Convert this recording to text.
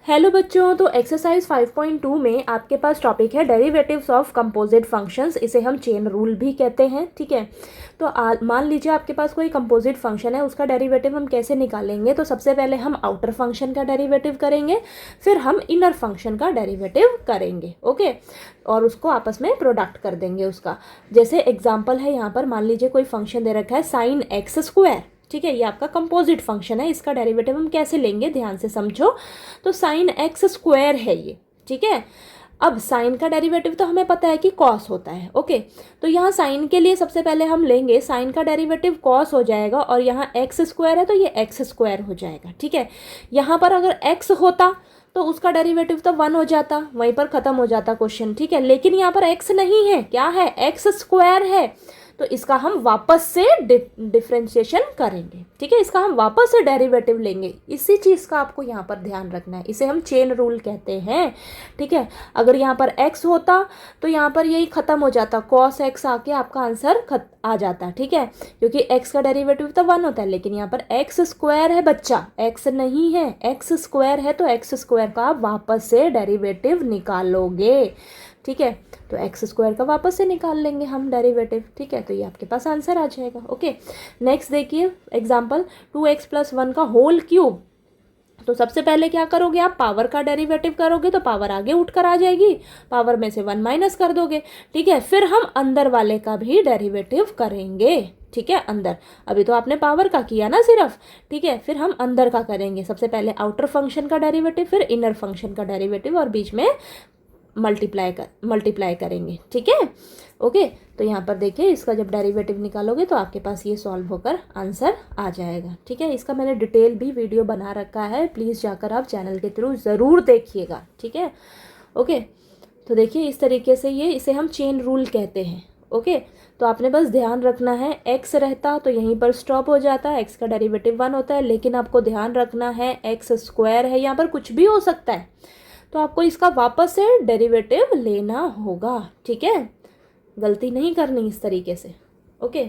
Hello बच्चों, तो exercise 5.2 में आपके पास टॉपिक है डेरिवेटिव्स ऑफ कंपोजिट फंक्शंस। इसे हम चेन रूल भी कहते हैं। ठीक है, तो मान लीजिए आपके पास कोई कंपोजिट फंक्शन है, उसका डेरिवेटिव हम कैसे निकालेंगे। तो सबसे पहले हम आउटर फंक्शन का डेरिवेटिव करेंगे, फिर हम इनर फंक्शन का डेरिवेटिव करेंगे। ओके, और उसको आपस में प्रोडक्ट कर देंगे उसका। जैसे एग्जाम्पल है यहाँ पर, मान लीजिए कोई फंक्शन दे रखा है साइन एक्स स्क्वायर। ठीक है, ये आपका कंपोजिट फंक्शन है। इसका डेरिवेटिव हम कैसे लेंगे, ध्यान से समझो। तो साइन एक्स स्क्वायर है ये। ठीक है, अब साइन का डेरिवेटिव तो हमें पता है कि कॉस होता है। ओके, तो यहाँ साइन के लिए सबसे पहले हम लेंगे, साइन का डेरिवेटिव कॉस हो जाएगा, और यहाँ एक्स स्क्वायर है तो ये एक्स स्क्वायर हो जाएगा। ठीक है, यहाँ पर अगर एक्स होता तो उसका डेरिवेटिव तो 1 हो जाता, वहीं पर ख़त्म हो जाता क्वेश्चन। ठीक है, लेकिन यहाँ पर एक्स नहीं है, क्या है, एक्स स्क्वायर है। तो इसका हम वापस से डिफ्रेंशिएशन करेंगे। ठीक है, इसका हम वापस से डेरिवेटिव लेंगे। इसी चीज़ का आपको यहाँ पर ध्यान रखना है, इसे हम चेन रूल कहते हैं। ठीक है, अगर यहाँ पर x होता तो यहाँ पर यही ख़त्म हो जाता, cos x आके आपका आंसर आ जाता। ठीक है, क्योंकि x का डेरिवेटिव तो 1 होता है, लेकिन यहाँ पर एक्स स्क्वायर है बच्चा, x नहीं है, एक्स स्क्वायर है, तो एक्स स्क्वायर का आप वापस से डेरिवेटिव निकालोगे। ठीक है, तो एक्स स्क्वायर का वापस से निकाल लेंगे हम डेरिवेटिव। ठीक है, तो ये आपके पास आंसर आ जाएगा। ओके, नेक्स्ट देखिए एग्जांपल 2x + 1 का होल क्यूब। तो सबसे पहले क्या करोगे आप, पावर का डेरिवेटिव करोगे तो पावर आगे उठकर आ जाएगी, पावर में से 1 माइनस कर दोगे। ठीक है, फिर हम अंदर वाले का भी डेरिवेटिव करेंगे। ठीक है, अंदर, अभी तो आपने पावर का किया ना सिर्फ। ठीक है, फिर हम अंदर का करेंगे। सबसे पहले आउटर फंक्शन का डेरिवेटिव, फिर इनर फंक्शन का डेरिवेटिव, और बीच में मल्टीप्लाई करेंगे। ठीक है, ओके, तो यहाँ पर देखिए इसका जब डेरिवेटिव निकालोगे तो आपके पास ये सॉल्व होकर आंसर आ जाएगा। ठीक है, इसका मैंने डिटेल भी वीडियो बना रखा है, प्लीज़ जाकर आप चैनल के थ्रू ज़रूर देखिएगा। ठीक है, ओके, तो देखिए इस तरीके से इसे हम चेन रूल कहते हैं। ओके, तो आपने बस ध्यान रखना है, एक्स रहता तो यहीं पर स्टॉप हो जाता है, एक्स का डेरिवेटिव 1 होता है, लेकिन आपको ध्यान रखना है एक्स स्क्वायर है, यहाँ पर कुछ भी हो सकता है, तो आपको इसका वापस से डेरिवेटिव लेना होगा। ठीक है, गलती नहीं करनी इस तरीके से। ओके।